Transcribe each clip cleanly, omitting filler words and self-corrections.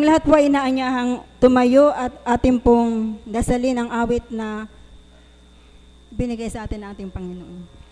Ang lahat po ay inaanyahang tumayo at ating pong dasalin ang awit na binigay sa atin ng ating Panginoon.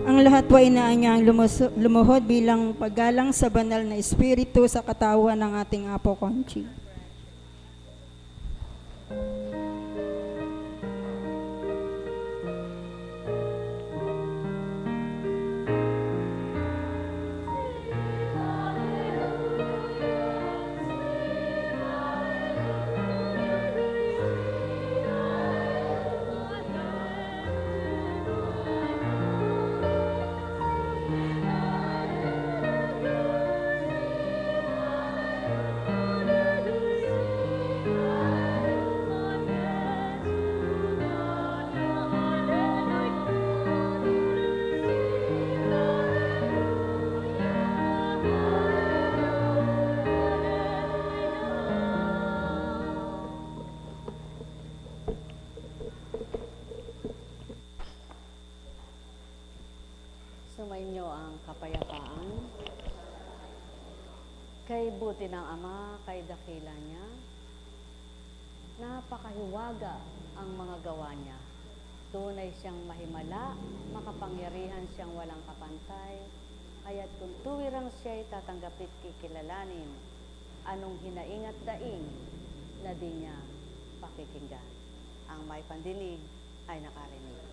Ang lahat po ay inaanyahang lumuhod bilang paggalang sa banal na espiritu sa katawan ng ating Apo Conchi. Sumainyo ang kapayapaan. Kay buti ng Ama, kay dakila niya, napakahiwaga ang mga gawa niya. Tunay siyang mahimala, makapangyarihan siyang walang kapantay, kaya't kung tuwirang siya'y tatanggapit kikilalanin, anong hinaing at daing na di niya pakikinggan. Ang may pandinig ay nakarinig.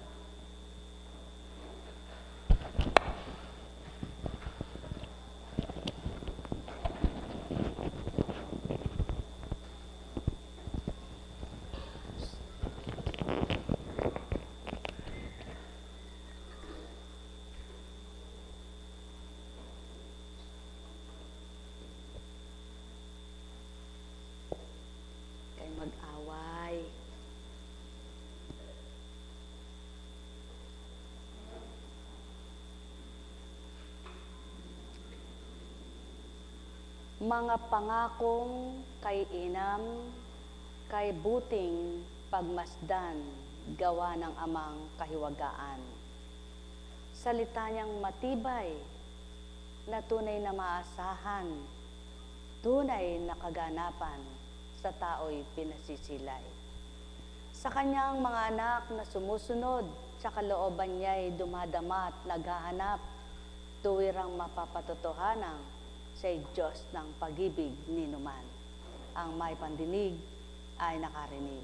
Mag-away. Mga pangakong kay inam, kay buting pagmasdan, gawa ng amang kahiwagaan. Salita niyang matibay, na tunay na maasahan, tunay na kaganapan, sa tao'y pinasisilay. Sa kanyang mga anak na sumusunod, sa kalooban niya'y dumadama at naghahanap, tuwirang mapapatotohanan siya'y Diyos ng pag-ibig ni numan. Ang may pandinig ay nakarinig.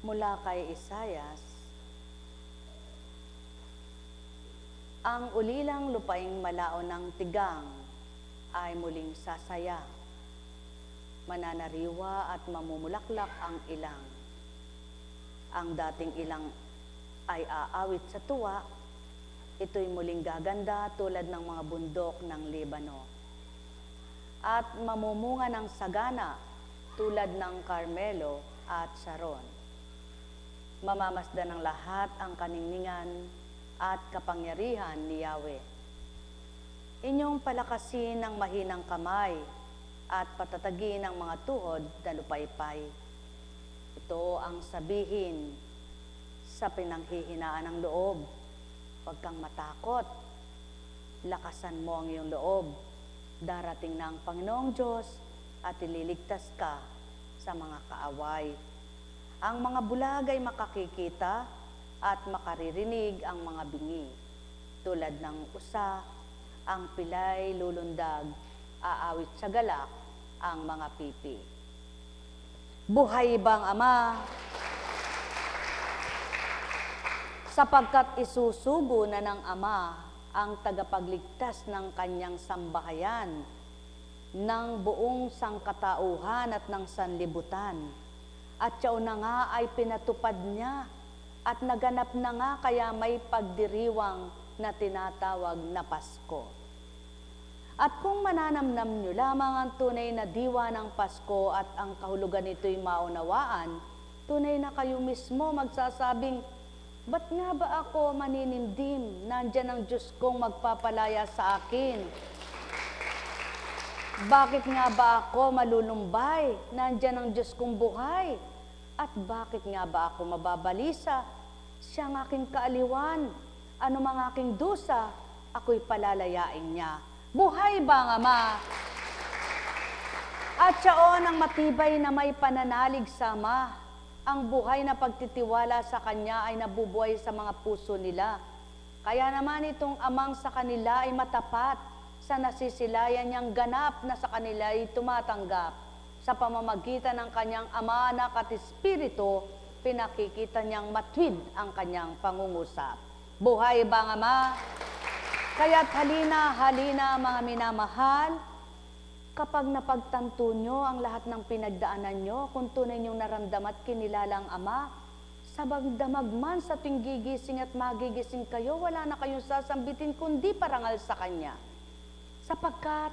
Mula kay Isayas, ang ulilang lupaing malaon ng tigang ay muling sasaya. Mananariwa at mamumulaklak ang ilang. Ang dating ilang ay aawit sa tuwa, ito'y muling gaganda tulad ng mga bundok ng Libano. At mamumunga ng sagana tulad ng Carmelo at Sharon. Mamamasdan ng lahat ang kaningningan at kapangyarihan ni Yahweh. Inyong palakasin ng mahinang kamay at patatagin ang mga tuhod na lupaypay. Ito ang sabihin sa pinanghihinaan ng loob. Huwag kang matakot. Lakasan mo ang iyong loob. Darating na ang Panginoong Diyos at ililigtas ka sa mga kaaway. Ang mga bulag ay makakikita at makaririnig ang mga bingi. Tulad ng usa, ang pilay lulundag, aawit sa galak ang mga pipi. Buhay bang Ama? Sapagkat isusugo na ng Ama ang tagapagligtas ng kanyang sambahayan, ng buong sangkatauhan at ng sanlibutan. At siya na nga ay pinatupad niya at naganap na nga kaya may pagdiriwang na tinatawag na Pasko. At kung mananamnam nyo lamang ang tunay na diwa ng Pasko at ang kahulugan nito'y maunawaan, tunay na kayo mismo magsasabing, ba't nga ba ako maninindim? Nandyan ang Diyos kong magpapalaya sa akin. Bakit nga ba ako malulumbay? Nandyan ang Diyos kong buhay. At bakit nga ba ako mababalisa? Siya ang aking kaaliwan. Ano mang aking dusa, ako'y palalayain niya. Buhay ba ang Ama? At siyaon ang matibay na may pananalig sa Ama. Ang buhay na pagtitiwala sa Kanya ay nabubuhay sa mga puso nila. Kaya naman itong Amang sa kanila ay matapat sa nasisilayan niyang ganap na sa kanila ay tumatanggap. Sa pamamagitan ng Kanyang Ama, Anak at Espiritu, pinakikita niyang matwid ang Kanyang pangungusap. Buhay ba ang Ama? Kaya't halina mga minamahal, kapag napagtanto nyo ang lahat ng pinagdaanan nyo, kung tunay nyong naramdam at kinilalang Ama, sabagdamag man sa tuwing gigising at magigising kayo, wala na kayong sasambitin kundi parangal sa Kanya. Sapagkat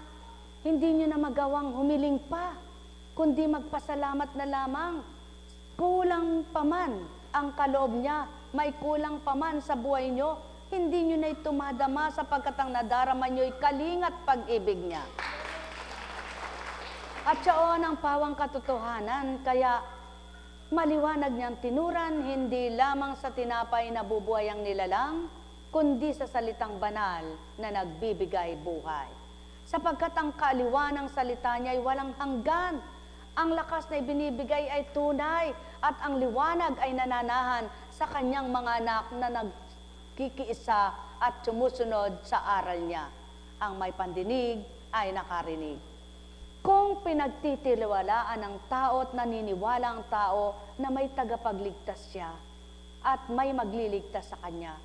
hindi nyo na magawang humiling pa, kundi magpasalamat na lamang. Kulang pa man ang kaloob niya, may kulang pa man sa buhay nyo, hindi nyo na itumadama sapagkat ang nadarama nyo'y kalingat pag-ibig niya. At siyaon ang pawang katotohanan, kaya maliwanag niyang tinuran, hindi lamang sa tinapay na bubuhay ang nilalang, kundi sa salitang banal na nagbibigay buhay. Sapagkat ang kaaliwan ng salita niya ay walang hanggan, ang lakas na ibinibigay ay tunay, at ang liwanag ay nananahan sa kanyang mga anak na nagkikiisa at sumusunod sa aral niya. Ang may pandinig ay nakarinig. Kung pinagtitiwalaan ng tao at naniniwala ang tao na may tagapagligtas siya at may magliligtas sa kanya,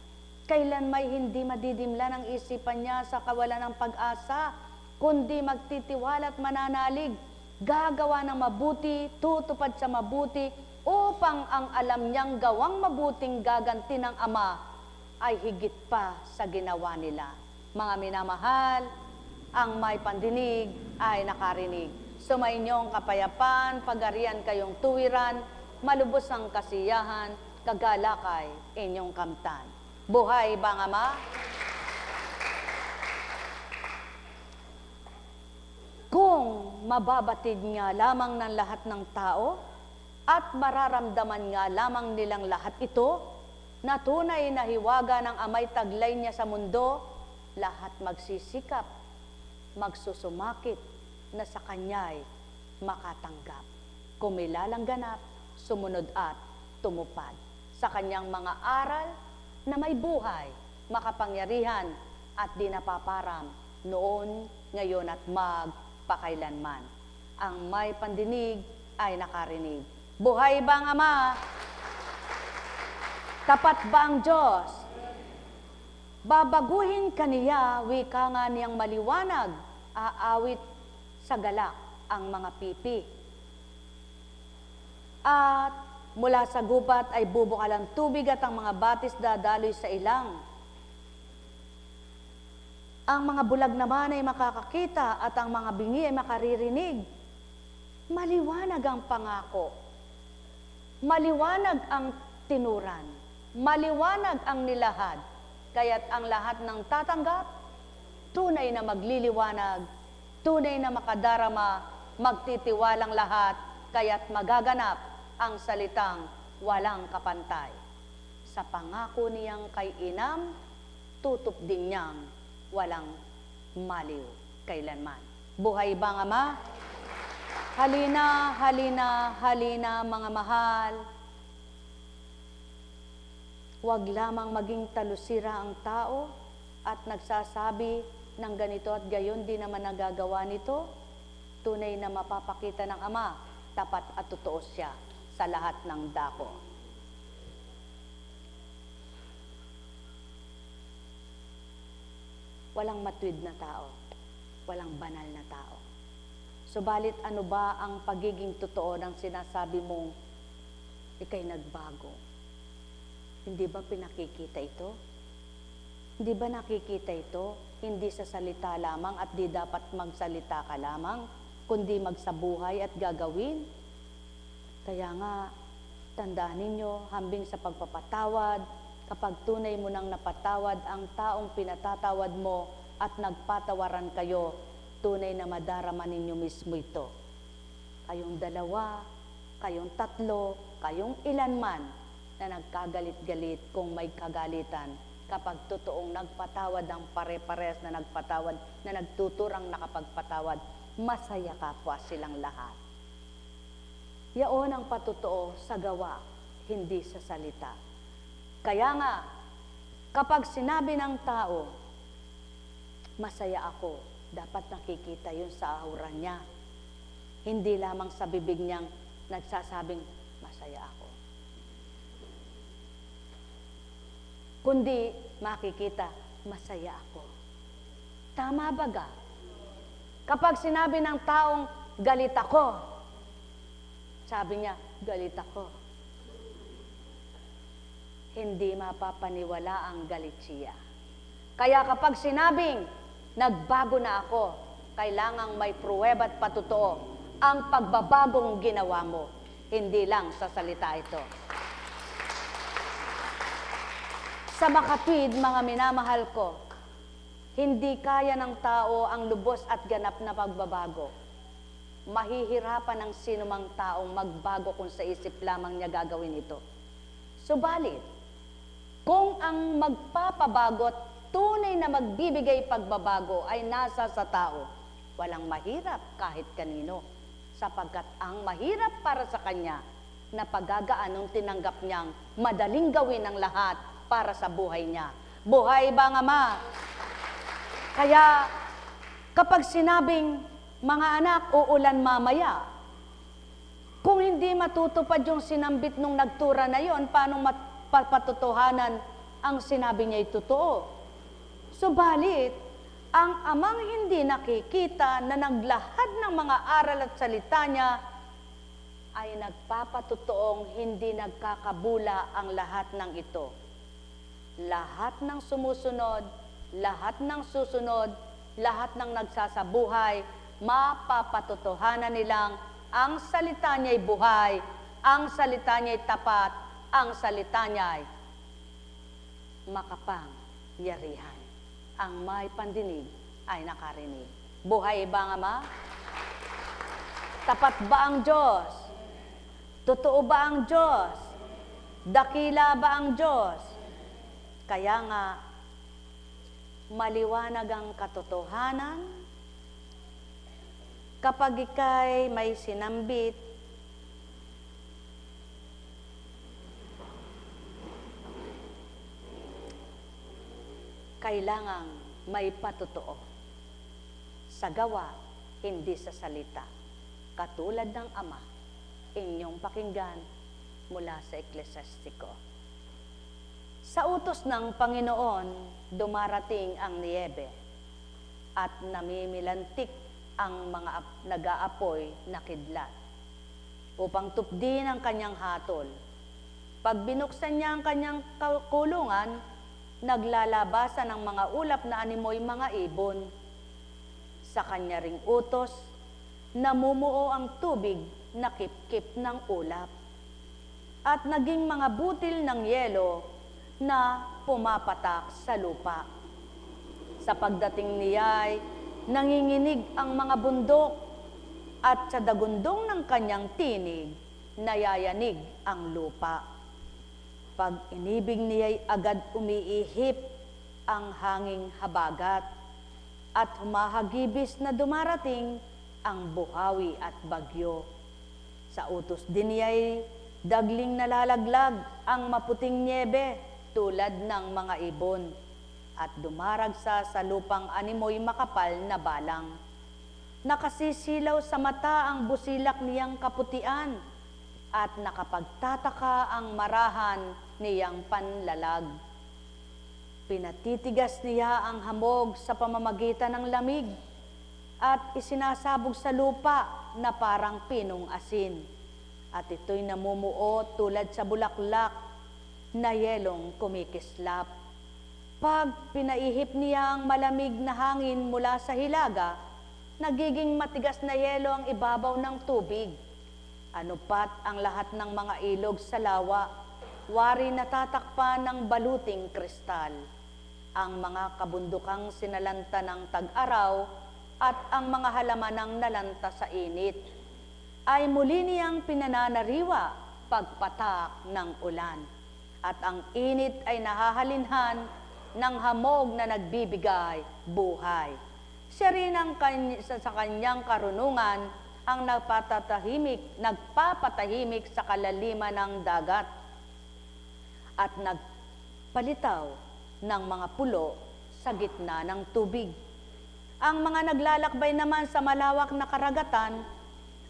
kailan may hindi madidimla ng isipan niya sa kawalan ng pag-asa, kundi magtitiwala at mananalig, gagawa ng mabuti, tutupad sa mabuti, upang ang alam niyang gawang mabuting gaganti ng Ama ay higit pa sa ginawa nila. Mga minamahal, ang may pandinig ay nakarinig. Sumainyong kapayapaan, pagarian kayong tuwiran, malubos ang kasiyahan, kagalakay inyong kamtan. Buhay ba ang Ama? Kung mababatid nga lamang ng lahat ng tao at mararamdaman nga lamang nilang lahat ito, na tunay na hiwaga ng Amay taglay niya sa mundo, lahat magsisikap, magsusumakit na sa Kanya'y makatanggap. Kumilalang ganap, sumunod at tumupad sa Kanyang mga aral na may buhay, makapangyarihan at di napaparam noon, ngayon at magpakailanman. Ang may pandinig ay nakarinig. Buhay ba ang Ama? Tapat ba ang Diyos? Babaguhin kaniya, wika nga niyang maliwanag, aawit sa galak ang mga pipi. At Mula sa gubat ay bubukal ang tubig at ang mga batis dadaloy sa ilang. Ang mga bulag naman ay makakakita at ang mga bingi ay makaririnig. Maliwanag ang pangako. Maliwanag ang tinuran. Maliwanag ang nilahad. Kaya't ang lahat ng tatanggap, tunay na magliliwanag, tunay na makadarama, magtitiwalang lahat, kaya't magaganap ang salitang walang kapantay. Sa pangako niyang kay Inam, tutup din niyang walang maliw kailanman. Buhay bang Ama? Halina, halina, halina mga mahal. Huwag lamang maging talusira ang tao at nagsasabi ng ganito at gayon, di naman nagagawa nito. Tunay na mapapakita ng Ama, tapat at totoo siya sa lahat ng dako. Walang matuwid na tao, walang banal na tao. Subalit ano ba ang pagiging totoo ng sinasabi mong ika'y nagbago? Hindi ba pinakikita ito? Hindi ba nakikita ito? Hindi sa salita lamang at di dapat magsalita ka lamang, kundi magsabuhay at gagawin. Kaya nga, tandaan ninyo, hambing sa pagpapatawad, kapag tunay mo nang napatawad ang taong pinatatawad mo at nagpatawaran kayo, tunay na madarama ninyo mismo ito. Kayong dalawa, kayong tatlo, kayong ilan man na nagkagalit-galit kung may kagalitan, kapag totoong nagpatawad ang pare-pares na nagpatawad, na nagtuturang nakapagpatawad, masaya kapwa silang lahat. Yaon ang patotoo sa gawa, hindi sa salita. Kaya nga, kapag sinabi ng tao, masaya ako, dapat nakikita yun sa aura niya. Hindi lamang sa bibig niyang nagsasabing, masaya ako. Kundi makikita, masaya ako. Tama ba ga? Kapag sinabi ng taong, galit ako, sabi niya, galit ako. Hindi mapapaniwala ang galit siya. Kaya kapag sinabing, nagbago na ako, kailangang may pruweba at patotoo ang pagbabagong ginawa mo. Hindi lang sa salita ito. Sa makatwid, mga minamahal ko, hindi kaya ng tao ang lubos at ganap na pagbabago. Mahihirapan ang sinumang taong magbago kung sa isip lamang niya gagawin ito. Subalit, kung ang magpapabago at tunay na magbibigay pagbabago ay nasa sa tao, walang mahirap kahit kanino, sapagkat ang mahirap para sa kanya na pagagaan nung tinanggap niyang madaling gawin ang lahat para sa buhay niya. Buhay bang Ama? Kaya kapag sinabing, mga anak, uulan mamaya, kung hindi matutupad yung sinambit nung nagtura na yon, paano mapapatotohanan ang sinabi niya'y totoo? Subalit, ang Amang hindi nakikita na naglahad ng mga aral at salita niya ay nagpapatotoong hindi nagkakabula ang lahat ng ito. Lahat ng sumusunod, lahat ng susunod, lahat ng nagsasabuhay, mapapatotohanan nilang ang salita niya'y buhay, ang salita niya'y tapat, ang salita niya'y makapangyarihan. Ang may pandinig ay nakarinig. Buhay ba, Ama? Tapat ba ang Diyos? Totoo ba ang Diyos? Dakila ba ang Diyos? Kaya nga, maliwanag ang katotohanan kapag ika'y may sinambit, kailangang may patotoo. Sa gawa, hindi sa salita. Katulad ng Ama, inyong pakinggan mula sa Eklesiastiko. Sa utos ng Panginoon, dumarating ang niyebe at namimilantik ang mga nag-aapoy na kidlat upang tupdin ang kanyang hatol Pag binuksan niya ang kanyang kulungan, naglalabasan ng mga ulap na animoy mga ibon. Sa kanya ring utos, namumuo ang tubig na kip-kip ng ulap. At naging mga butil ng yelo na pumapatak sa lupa. Sa pagdating niya'y nanginginig ang mga bundok at sa dagundong ng kanyang tinig, nayayanig ang lupa. Pag inibig niya'y agad umiihip ang hanging habagat at humahagibis na dumarating ang buhawi at bagyo. Sa utos din niya'y dagling nalalaglag ang maputing niebe tulad ng mga ibon at dumaragsa sa lupang animoy makapal na balang. Nakasisilaw sa mata ang busilak niyang kaputian at nakapagtataka ang marahan niyang panlalag. Pinatitigas niya ang hamog sa pamamagitan ng lamig at isinasabog sa lupa na parang pinong asin. At ito'y namumuo tulad sa bulaklak na yelong kumikislap. Pag pinaihip niya ang malamig na hangin mula sa hilaga, nagiging matigas na yelo ang ibabaw ng tubig. Anupat ang lahat ng mga ilog sa lawa, wari natatakpan ng baluting kristal. Ang mga kabundukang sinalanta ng tag-araw at ang mga halamanang nalanta sa init, ay muli niyang pinananariwa pagpatak ng ulan. At ang init ay nahahalinhan ng hamog na nagbibigay buhay. Siya rin sa kanyang karunungan ang nagpapatahimik sa kalaliman ng dagat at nagpalitaw ng mga pulo sa gitna ng tubig. Ang mga naglalakbay naman sa malawak na karagatan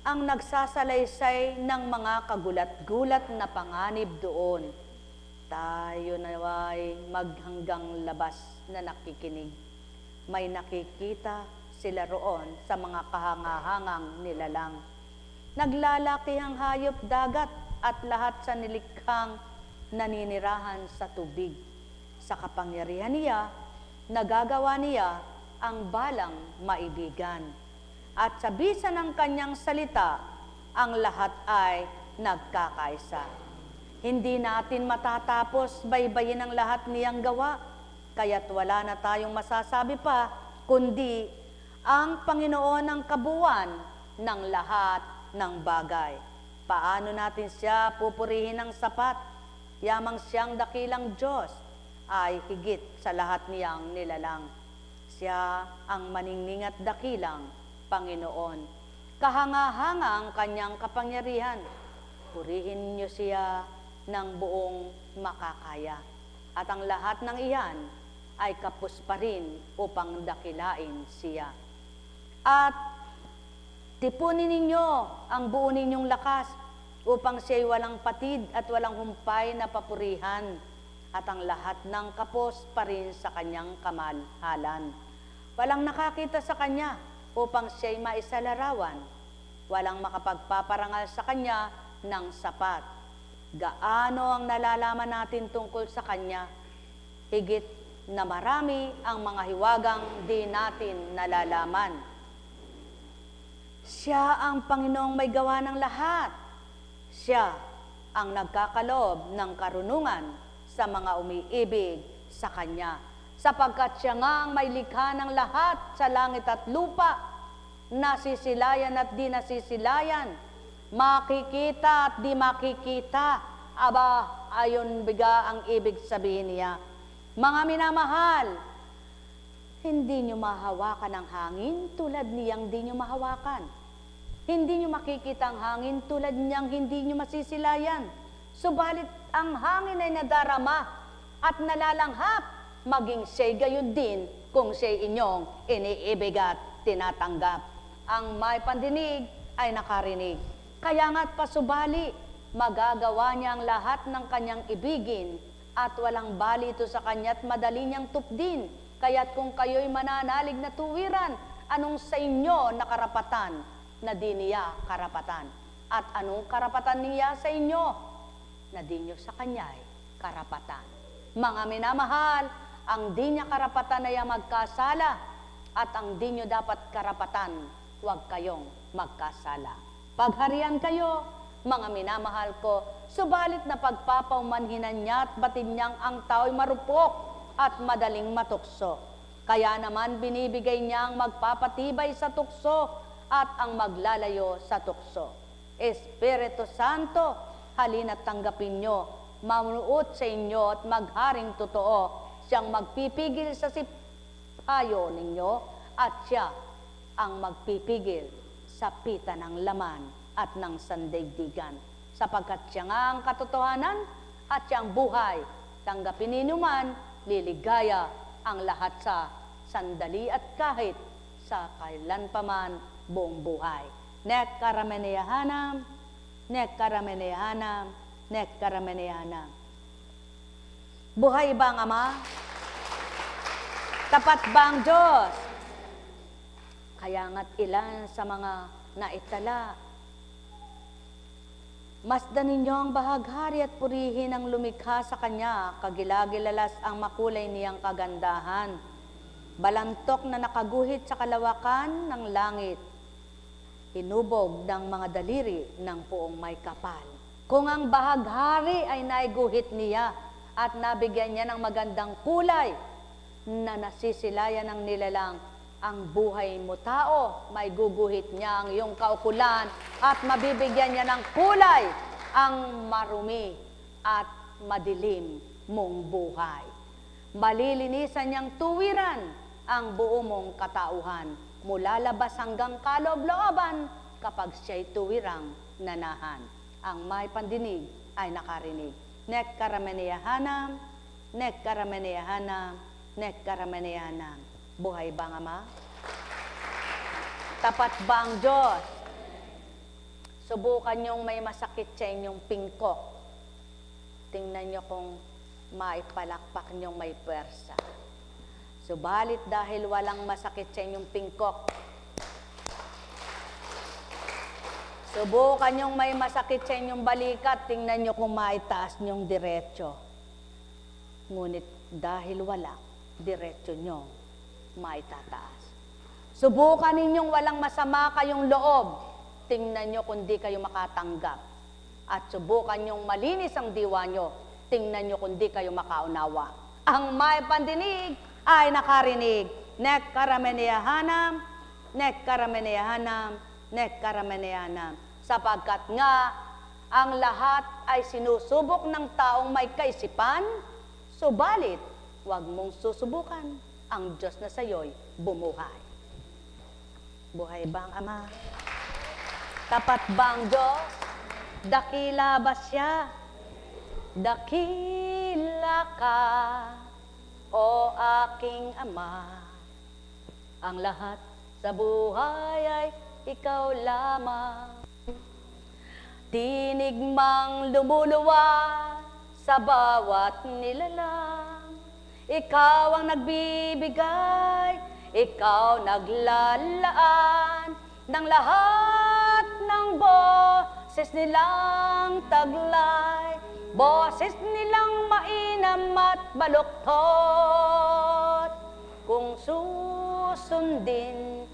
ang nagsasalaysay ng mga kagulat-gulat na panganib doon. Tayo naway maghanggang labas na nakikinig. May nakikita sila roon sa mga kahangahangang nilalang. Naglalaki ang hayop dagat at lahat sa nilikhang naninirahan sa tubig. Sa kapangyarihan niya, nagagawa niya ang balang maibigan. At sa bisa ng kanyang salita, ang lahat ay nagkakaisa. Hindi natin matatapos baybayin ang lahat niyang gawa, kaya't wala na tayong masasabi pa, kundi ang Panginoon ang kabuuan ng lahat ng bagay. Paano natin siya pupurihin ng sapat? Yamang siyang dakilang Diyos ay higit sa lahat niyang nilalang. Siya ang maningning at dakilang Panginoon. Kahanga-hanga ang kanyang kapangyarihan. Purihin niyo siya ng buong makakaya. At ang lahat ng iyan ay kapos pa rin upang dakilain siya. At tipunin ninyo ang buo ninyong lakas upang siya'y walang patid at walang humpay na papurihan at ang lahat ng kapos pa rin sa kanyang kamalhalan. Walang nakakita sa kanya upang siya'y maisalarawan. Walang makapagpaparangal sa kanya ng sapat. Gaano ang nalalaman natin tungkol sa kanya? Higit na marami ang mga hiwagang di natin nalalaman. Siya ang Panginoong may gawa ng lahat. Siya ang nagkakaloob ng karunungan sa mga umiibig sa Kanya. Sapagkat siya nga ang may likha ng lahat sa langit at lupa, nasisilayan at di nasisilayan, makikita at di makikita. Aba, ayon biga ang ibig sabihin niya. Mga minamahal, hindi nyo mahawakan ang hangin tulad niyang di nyo mahawakan. Hindi nyo makikita ang hangin tulad niyang hindi nyo masisilayan. Subalit ang hangin ay nadarama at nalalanghap, maging siya'y gayon din kung siya'y inyong iniibig at tinatanggap. Ang may pandinig ay nakarinig. Kaya nga't pasubali, magagawa niya ang lahat ng kanyang ibigin at walang bali ito sa kanya't madali niyang tupdin. Kaya't kung kayo'y mananalig na tuwiran, anong sa inyo na karapatan na di niya karapatan? At anong karapatan niya sa inyo na di nyo sa kanya'y karapatan. Mga minamahal, ang di niya karapatan ay magkasala at ang di nyo dapat karapatan, huwag kayong magkasala. Pagharian kayo, mga minamahal ko, subalit na pagpapaumanhinan niya at batid niyang ang tao'y marupok at madaling matukso. Kaya naman binibigay niya ang magpapatibay sa tukso at ang maglalayo sa tukso. Espiritu Santo, halina't tanggapin nyo, mamunuot sa inyo at magharing totoo. Siyang magpipigil sa sipayo ninyo at siya ang magpipigil sa pita ng laman at ng sandaigdigan. Sapagkat siya nga ang katotohanan at siyang buhay. Tanggapin ninyo man, liligaya ang lahat sa sandali at kahit sa kailan paman buong buhay. Nek karameneyahanam, nek karameneyahanam, nek karameneyahanam. Buhay ba ang Ama? Tapat ba ang Diyos? Kaya nga't ilan sa mga naitala, masdan ninyo ang bahaghari at purihin ang lumikha sa Kanya, kagilagilalas ang makulay niyang kagandahan, balantok na nakaguhit sa kalawakan ng langit, hinubog ng mga daliri ng puong may kapal. Kung ang bahaghari ay naiguhit niya at nabigyan niya ng magandang kulay na nasisilayan ng nilalang, ang buhay mo tao, may guguhit niya ang iyong kaukulan at mabibigyan niya ng kulay ang marumi at madilim mong buhay. Malilinisan niyang tuwiran ang buo mong katauhan mula labas hanggang kaloob-looban kapag siya'y tuwirang nanahan. Ang may pandinig ay nakarinig. Nek karameneyahanam, nek karameneyahanam, nek karameneyahanam. Buhay ba ang Ama? Tapat ba ang Diyos? Subukan niyong may masakit sa inyong pingkok. Tingnan niyo kung maipalakpak niyong may pwersa. Subalit dahil walang masakit sa inyong pingkok, subukan niyong may masakit sa inyong balikat, tingnan niyo kung maitaas niyong diretso. Ngunit dahil wala, diretso niyong maitataas. Subukan ninyong walang masama kayong loob, tingnan niyo kung di kayo makatanggap. At subukan niyong malinis ang diwa niyo, tingnan niyo kung di kayo makaunawa. Ang may pandinig ay nakarinig. Nek karameneyahanam, nek karameneyahanam, nek karameneyahanam. Sapagkat nga, ang lahat ay sinusubok ng taong may kaisipan, subalit, huwag mong susubukan ang Diyos na sa'yo'y bumuhay. Buhay ba ang Ama? Tapat ba ang Diyos? Dakila ba siya? Dakila ka, o aking Ama. Ang lahat sa buhay ay ikaw lamang. Tinig mang lumuluwa sa bawat nilalang. Ikaw ang nagbibigay, ikaw naglalaan ng lahat ng boses nilang taglay, boses nilang mainam at baluktot. Kung susundin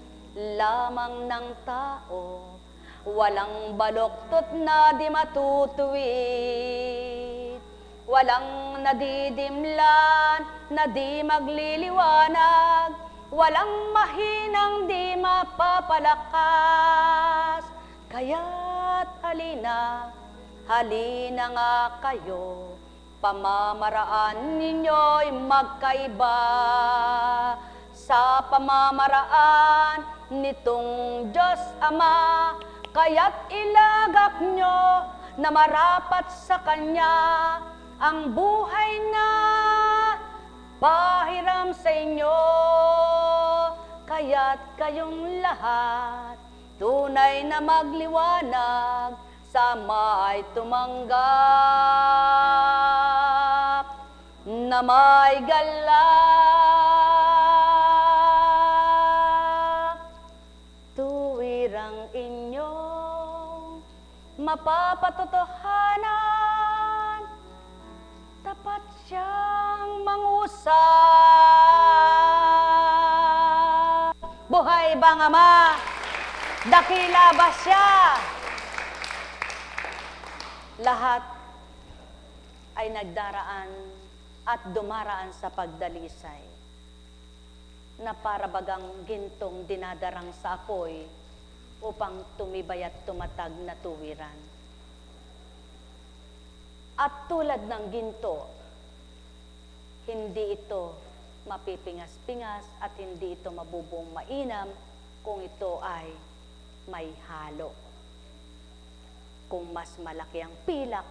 lamang ng tao, walang baluktot na di matutuwid, walang nadidimlan na di magliliwanag, walang mahinang di mapapalakas. Kaya't halina, halina nga kayo, pamamaraan ninyo'y magkaiba. Sa pamamaraan nitong Diyos Ama, kaya't ilagak nyo na marapat sa Kanya ang buhay na pahiram sa inyo. Kaya't kayong lahat tunay na magliwanag, sa may tumanggap na may galak. Tuwirang inyong mapapatotohanan siyang mangusap. Buhay bang Ama? Dakila ba siya? Lahat ay nagdaraan at dumaraan sa pagdalisay na para bagang gintong dinadarang sa apoy upang tumibay at tumatag na tuwiran. At tulad ng ginto, hindi ito mapipingas-pingas at hindi ito mabubuong mainam kung ito ay may halo. Kung mas malaki ang pilak,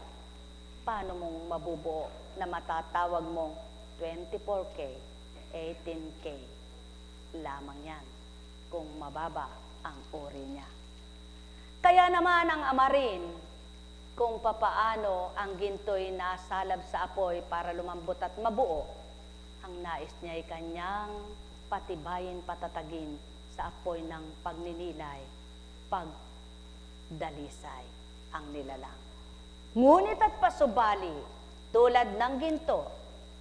paano mong mabubuo na matatawag mong 24K, 18K lamang yan kung mababa ang uri niya. Kaya naman ang Ama rin, kung papaano ang ginto'y nasalab sa apoy para lumambot at mabuo, ang nais niya ay kanyang patibayin, patatagin sa apoy ng pagninilay, pagdalisay ang nilalang. Ngunit at pasubali, tulad ng ginto,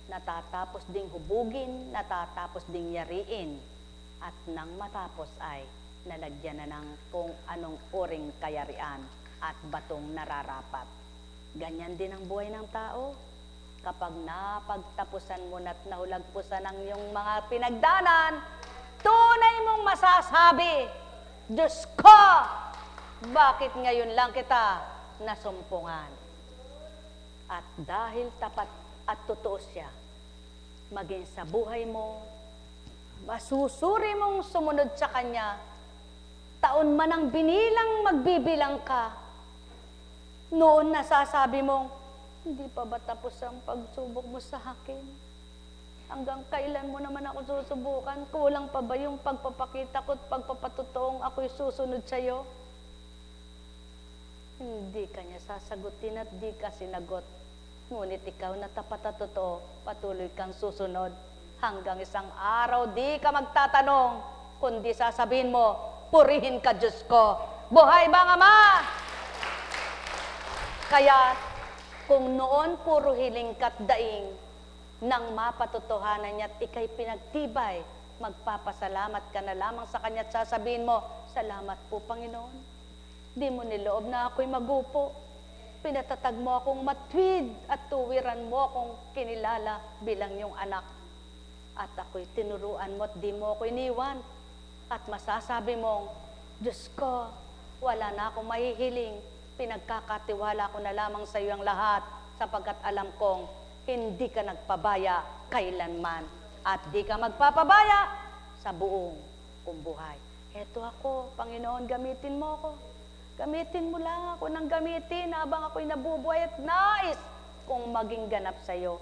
natatapos ding hubugin, natatapos ding yariin, at nang matapos ay nalagyan na ng kung anong uring kayarian at batong nararapat. Ganyan din ang buhay ng tao. Kapag napagtapusan mo na't nahulagpusan ang iyong mga pinagdanan, tunay mong masasabi, Diyos ko, bakit ngayon lang kita nasumpungan? At dahil tapat at totoo siya, maging sa buhay mo, masusuri mong sumunod sa Kanya, taon man ang binilang magbibilang ka, noon nasasabi mong, hindi pa ba tapos ang pagsubok mo sa akin? Hanggang kailan mo naman ako susubukan? Kulang pa ba yung pagpapakita ko at pagpapatotoong ako'y susunod sa iyo? Hindi Kanya sasagutin at di ka sinagot. Ngunit ikaw na tapat at totoo, patuloy kang susunod. Hanggang isang araw, di ka magtatanong, kundi sasabihin mo, purihin ka Diyos ko. Buhay bang Ama? Kaya, kung noon puro hiling ka't daing, nang mapatotohanan niya at ika'y pinagtibay, magpapasalamat ka na lamang sa Kanya at sasabihin mo, salamat po Panginoon. Di mo niloob na ako'y magupo. Pinatatag mo akong matwid at tuwiran mo akong kinilala bilang iyong anak. At ako'y tinuruan mo at di mo ako iniwan. At masasabi mong, Diyos ko, wala na akong mahihiling. Pinagkakatiwala ko na lamang sa iyo ang lahat sapagkat alam kong hindi ka nagpabaya kailanman at di ka magpapabaya sa buong kong buhay. Eto ako, Panginoon, gamitin mo ako. Gamitin mo lang ako ng gamitin habang ako'y nabubuhay at nais kong maging ganap sa iyo.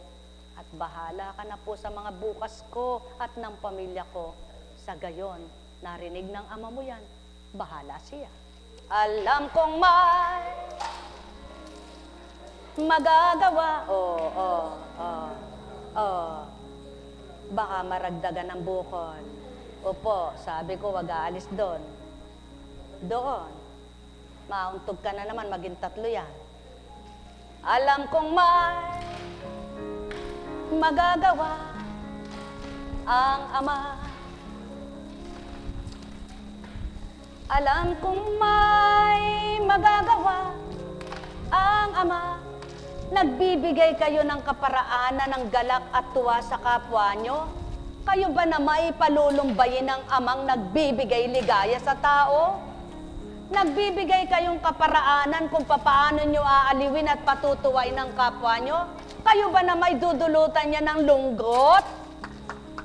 At bahala ka na po sa mga bukas ko at ng pamilya ko. Sa gayon, narinig ng Ama mo yan, bahala siya. Alam kong may magagawa. Baka maragdagan ng bukol. Opo, sabi ko, wag aalis doon. Doon. Mauntog ka na naman, maging 3 yan. Alam kong may magagawa ang Ama. Alam kong may magagawa ang Ama. Nagbibigay kayo ng kaparaanan ng galak at tuwa sa kapwa nyo? Kayo ba na may palulumbayin ng Amang nagbibigay ligaya sa tao? Nagbibigay kayong kaparaanan kung papaano nyo aaliwin at patutuwain ng kapwa nyo? Kayo ba na may dudulutan niya ng lunggot?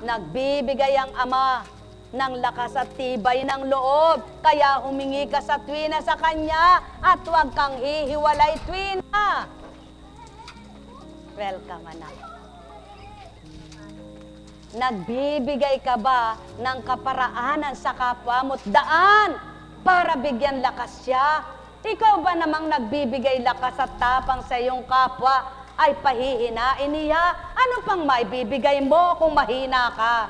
Nagbibigay ang Ama ng lakas at tibay ng loob. Kaya humingi ka sa tuwina sa Kanya at huwag kang hihiwalay tuwina. Welcome, anak. Nagbibigay ka ba ng kaparaanan sa kapwa mo't daan para bigyan lakas siya? Ikaw ba namang nagbibigay lakas at tapang sa iyong kapwa ay pahihinain niya? Ano pang maibibigay mo kung mahina ka?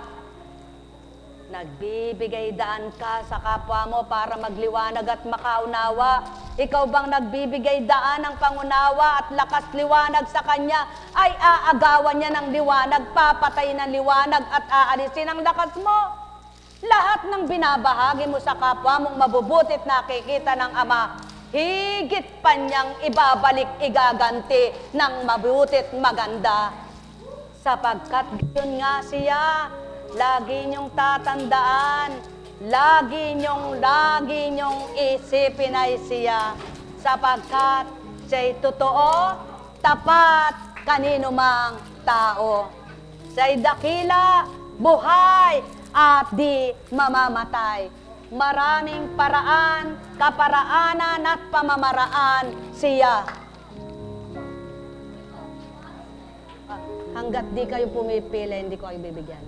Nagbibigay daan ka sa kapwa mo para magliwanag at makaunawa. Ikaw bang nagbibigay daan ng pangunawa at lakas liwanag sa kanya, ay aagawan niya ng liwanag, papatay ng liwanag at aalisin ang lakas mo. Lahat ng binabahagi mo sa kapwa mong mabubutit nakikita ng Ama, higit pa niyang ibabalik, igaganti ng mabutit maganda. Sapagkat gayon nga siya, lagi niyong tatandaan, lagi niyong isipin ay siya, sapagkat siya'y totoo, tapat, kanino mang tao. Siya'y dakila, buhay, at di mamamatay. Maraming paraan, kaparaanan at pamamaraan siya. Hanggat di kayo pumipili, hindi ko kayo bibigyan.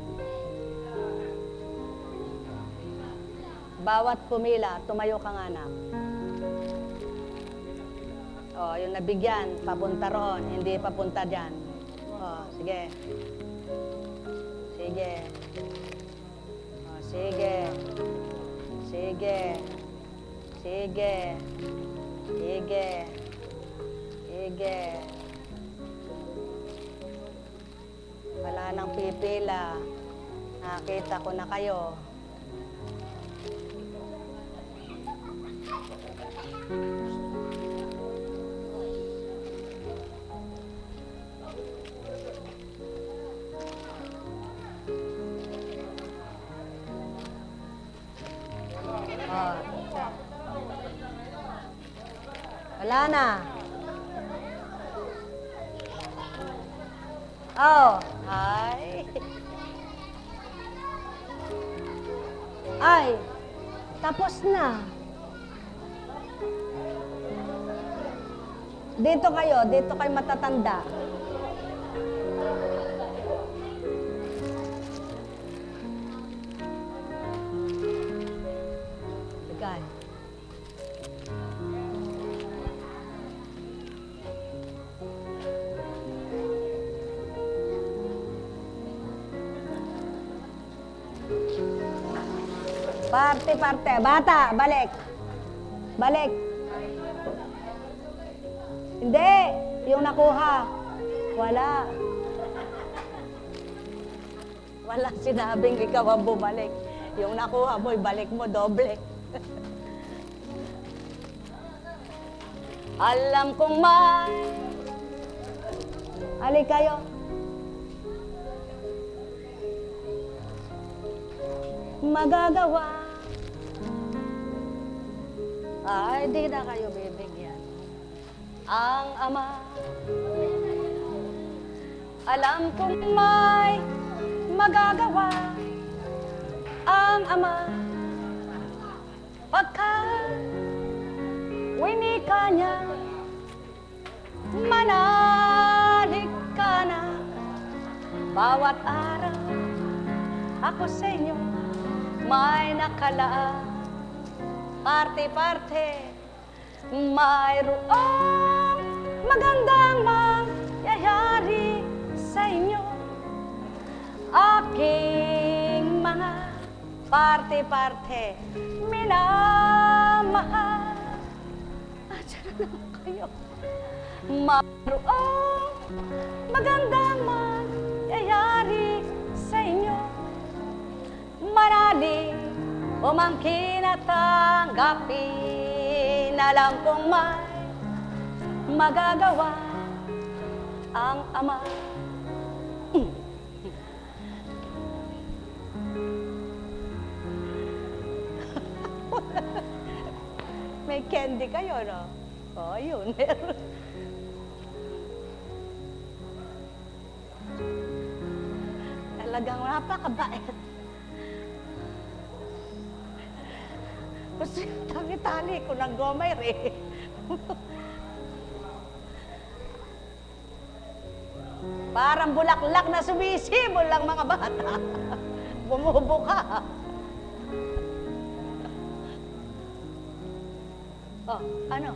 Bawat pumila, tumayo ka nga, anak. O, yung nabigyan, papunta ron, hindi papunta dyan. O, sige. Sige. O, sige. Sige. Sige. Sige. Sige. Wala nang pipila. Nakita ko na kayo. Wala na. Oh, ay. Ay, tapos na. Dito kayo matatanda. Bigay. Parte. Bata, balik. Balik. Hindi. Yung nakuha. Wala. Wala sinabing ikaw ang bumalik. Yung nakuha mo, ibalik mo doble. Alam kong may. Halik kayo. Magagawa. Ay, di na kayo bibigyan. Ang Ama, alam kong may magagawa. Ang Ama, pagkat winika niya, manalig ka na. Bawat araw, ako sa inyo may nakalaan. Parte, mayroong magandang mangyayari sa inyo. Aking mga parte, minamahal. Diyan na naman kayo. Mayroong magandang mangyayari sa inyo. Manalig, umangkin at tanggapin. Alam kong may magagawa ang Ama. May candy kayo, no? Oh, yun. Talagang napakabait. Kasi tali-tali ko ng gomay rin. Parang bulaklak na sumisibol lang mga bata. Bumubuka. Oh, ano?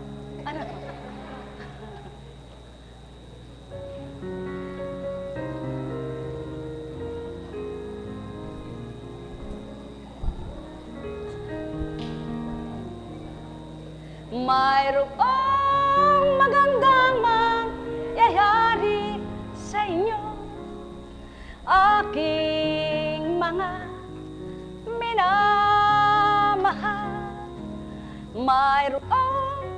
mayroong magandang mangyayari sa inyo, aking mga minamahal. Mayroong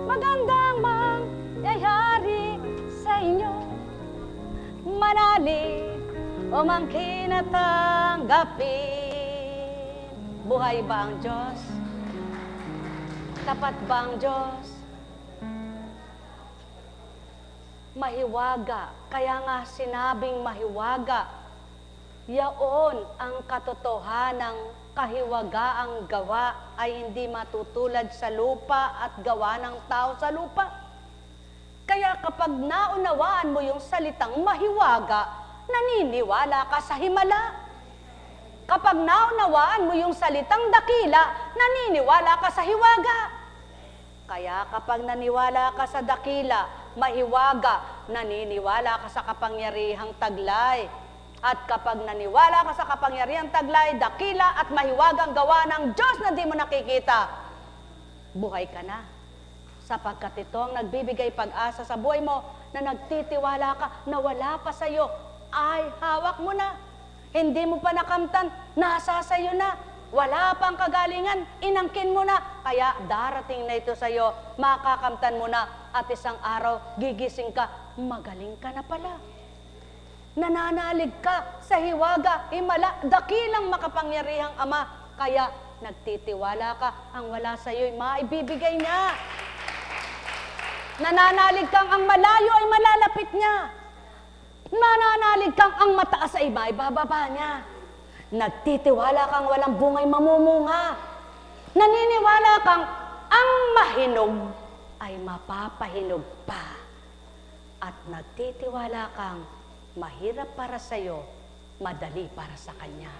magandang mangyayari sa inyo, manalig o mangkin at tanggapin. Buhay ba ang Diyos? Tapat ba ang Diyos? Mahiwaga, kaya nga sinabing mahiwaga. Yaon ang katotohanang kahiwagaang gawa ay hindi matutulad sa lupa at gawa ng tao sa lupa. Kaya kapag naunawaan mo yung salitang mahiwaga, naniniwala ka sa himala. Kapag naunawaan mo yung salitang dakila, naniniwala ka sa hiwaga. Kaya kapag naniwala ka sa dakila, mahiwaga, naniniwala ka sa kapangyarihang taglay. At kapag naniwala ka sa kapangyarihang taglay, dakila at mahiwagang gawa ng Diyos na di mo nakikita, buhay ka na. Sapagkat ito ang nagbibigay pag-asa sa buhay mo na nagtitiwala ka na wala pa sa'yo, ay hawak mo na. Hindi mo pa nakamtan, nasa sa'yo na. Wala pang kagalingan, inangkin mo na. Kaya darating na ito sa'yo, makakamtan mo na. At isang araw, gigising ka, magaling ka na pala. Nananalig ka sa hiwaga, himala, dakilang makapangyarihang Ama. Kaya nagtitiwala ka, ang wala sa'yo'y maibibigay niya. Nananalig kang ang malayo ay malalapit niya. Nananalig kang ang mataas ay maibababa niya. Nagtitiwala kang walang bungay mamumunga. Naniniwala kang ang mahinog ay mapapahinog pa. At nagtitiwala kang mahirap para sa'yo, madali para sa Kanya.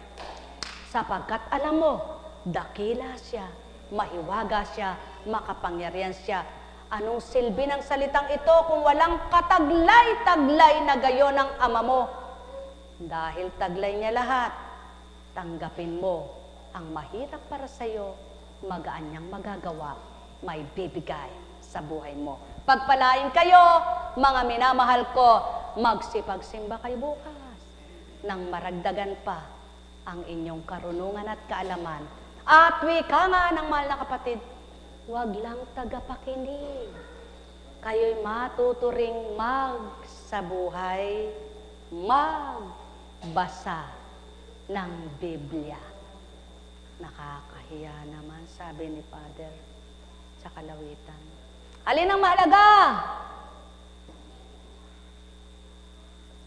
Sapagkat alam mo, dakila siya, mahiwaga siya, makapangyarihan siya. Anong silbi ng salitang ito kung walang kataglay-taglay na gayon ng Ama mo? Dahil taglay niya lahat, tanggapin mo ang mahirap para sa'yo, magaan niyang magagawa, may bibigay sa buhay mo. Pagpalain kayo, mga minamahal ko, magsipagsimba kayo bukas nang maragdagan pa ang inyong karunungan at kaalaman. At wika nga ng mahal na kapatid, huwag lang tagapakinig. Kayo'y matuturing magsabuhay, magbasa ng Biblia. Nakakahiya naman, sabi ni Father sa kalawitan. Alin ang mahalaga?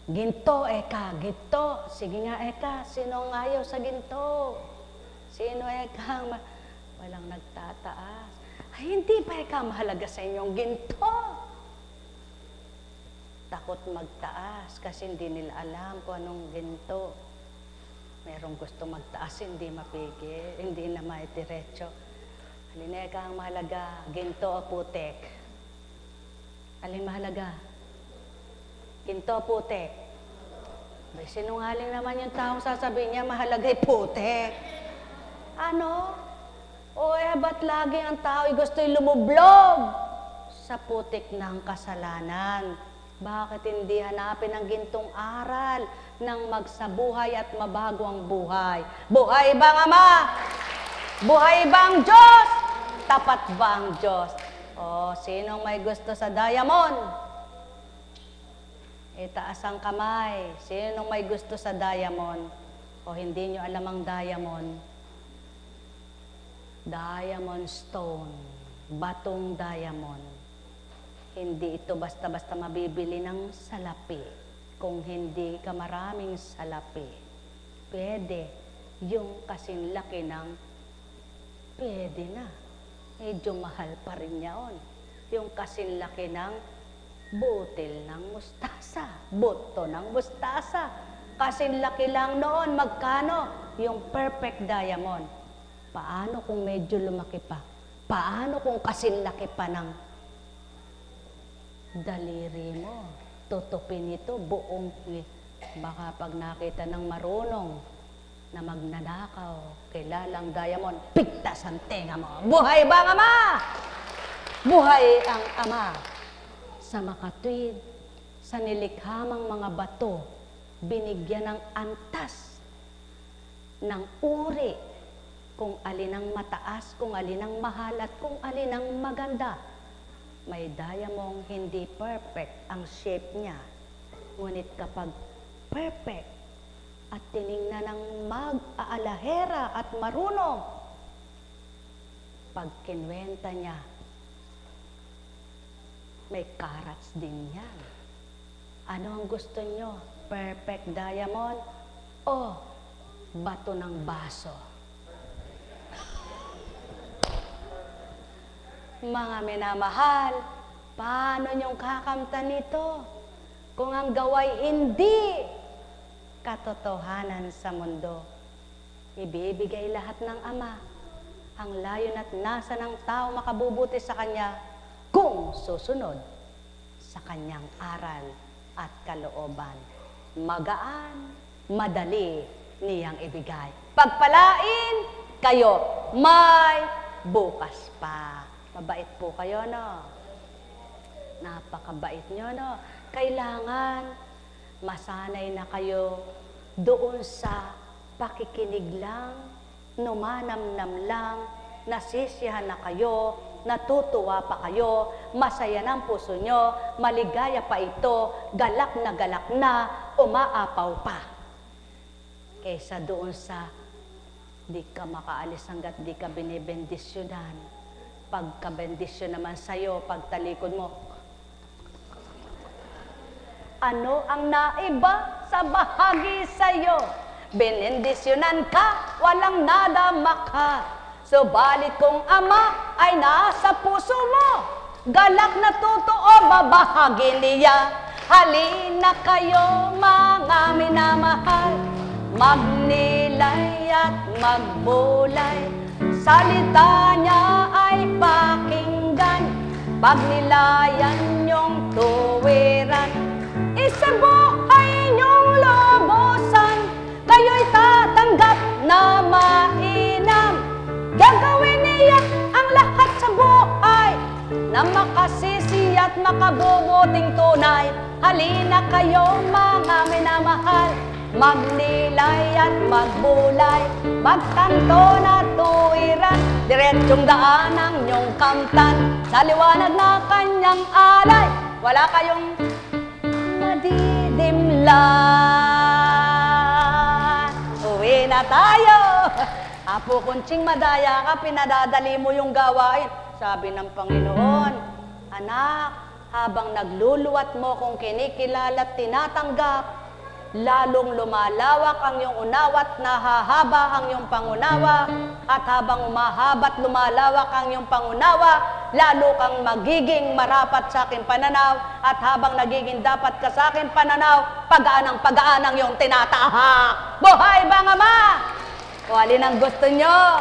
Ginto, Eka, ginto. Sige nga, Eka, sino ang ayaw sa ginto? Sino, Eka, walang nagtataas? Ay, hindi ba, Eka, mahalaga sa inyong ginto? Takot magtaas kasi hindi nila alam kung anong ginto. Merong gusto magtaas, hindi mapigil, hindi na maitiretso. Alin, Eka, ang mahalaga, ginto o putek? Alin mahalaga? Ginto o putek? May sinungaling naman yung taong sasabihin niya, mahalagay putek. Ano? O ba't lagi ang tao'y gusto'y lumublob sa putik ng kasalanan? Bakit hindi hanapin ang gintong aral ng magsabuhay at mabago ang buhay? Buhay bang Ama? Buhay bang Diyos? Tapat ba ang Diyos? O, sinong may gusto sa diamond? Itaas ang kamay. Sinong may gusto sa diamond? O hindi nyo alam ang diamond? Diamond stone. Batong diamond. Hindi ito basta-basta mabibili ng salapi. Kung hindi ka maraming salapi, pwede. Yung kasing laki ng pwede na. Medyo mahal pa rin yaon. Yung kasing laki ng butil ng mustasa. Buto ng mustasa. Kasing laki lang noon. Magkano? Yung perfect diamond. Paano kung medyo lumaki pa? Paano kung kasing laki pa ng daliri mo? Tutupin ito buong. Baka pag nakita ng marunong na magnanakaw, kilalang diamond, pigtas ang tenga mo. Buhay bang Ama? Buhay ang Ama. Sa makatwid, sa nilikhamang mga bato, binigyan ng antas, ng uri, kung alin ang mataas, kung alin ang mahal, at kung alin ang maganda. May diamond, hindi perfect ang shape niya. Ngunit kapag perfect at tiningnan ng mag-aalahera at marunong, pag kinwenta niya, may carats din yan. Ano ang gusto nyo? Perfect diamond o bato ng baso? Mga minamahal, paano niyong kakamtan nito kung ang gaway hindi katotohanan sa mundo? Ibibigay lahat ng Ama. Ang layon at nasa ng tao makabubuti sa Kanya kung susunod sa Kanyang aral at kalooban. Magaan, madali niyang ibigay. Pagpalain kayo, may bukas pa. Mabait po kayo, no? Napakabait nyo, no? Kailangan masanay na kayo doon sa pakikinig lang, numanamnam lang, nasisiyahan na kayo, natutuwa pa kayo, masaya ng puso nyo, maligaya pa ito, galak na, umaapaw pa. Kaysa doon sa di ka makaalis hanggat di ka binibendisyonan. Pagkabendisyon naman sa'yo, pagtalikod mo, ano ang naiba sa bahagi sa'yo? Benendisyonan ka, walang nadama ka. Subalit kung Ama ay nasa puso mo, galak na totoo babahagi niya. Halina kayo mga minamahal, magnilay at magbulay. Salita niya ay pakinggan, pagnilayan niyong tuwiran. Isabuhay niyong lubusan, kayo'y tatanggap na mainam. Gagawin niya ang lahat sa buhay na makasisi at makabubuting tunay. Halina kayo mga minamahal, magnilay at magbulay, magtanto na tuwiran, diretsyong daan ang inyong kamtan. Sa liwanag na Kanyang alay, wala kayong madidimlan. Uwi na tayo. Apo Kunching, madaya ka, pinadadali mo yung gawain. Sabi ng Panginoon, anak, habang nagluluwat mo kung kinikilala at tinatanggap, lalong lumalawak ang iyong unawa at nahahaba ang iyong pangunawa. At habang umahaba at lumalawak ang iyong pangunawa, lalo kang magiging marapat sa aking pananaw. At habang nagiging dapat ka sa aking pananaw, pagaan ang iyong tinatahak. Buhay bang Ama? O alin ang gusto nyo?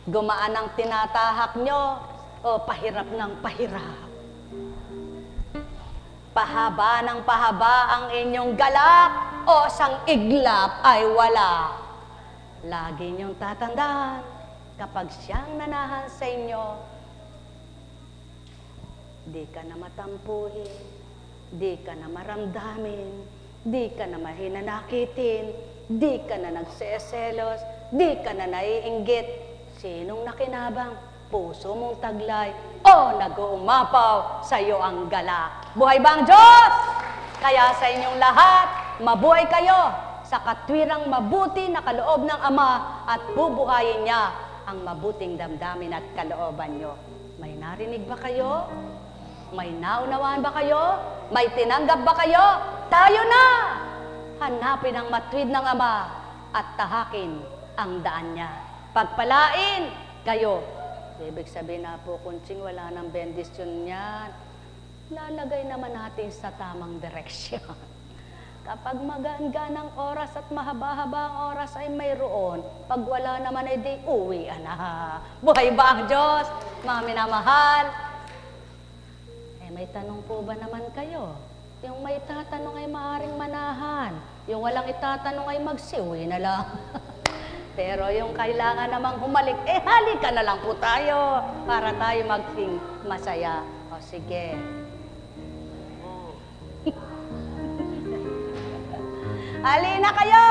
Gumaan ang tinatahak nyo o pahirap ng pahirap? Pahaba ng pahaba ang inyong galak o sang iglap ay wala. Lagi niyong tatandaan, kapag siyang nanahan sa inyo, di ka na matampuhin, di ka na maramdamin, di ka na mahinanakitin, di ka na nagseselos, di ka na naiinggit. Sinong nakinabang? Puso mong taglay o nag-uumapaw sa iyo ang galak. Buhay ba ang Diyos? Kaya sa inyong lahat, mabuhay kayo sa katwirang mabuti na kaloob ng Ama at bubuhayin niya ang mabuting damdamin at kalooban nyo. May narinig ba kayo? May naunawaan ba kayo? May tinanggap ba kayo? Tayo na! Hanapin ang matwid ng Ama at tahakin ang daan niya. Pagpalain kayo. Ibig sabihin na po, Kunching, wala nang bendisyon yan. Lalagay naman natin sa tamang direksyon. Kapag magaan-ganang oras at mahaba-haba ang oras ay mayroon. Pag wala naman ay di uwi na. Buhay ba ang Diyos? Mga minamahal. May tanong po ba naman kayo? Yung may tatanong ay maaring manahan. Yung walang itatanong ay magsiwi na lang. Pero yung kailangan namang humalik, halika na lang po tayo para tayo maging masaya. O sige. Halina kayo!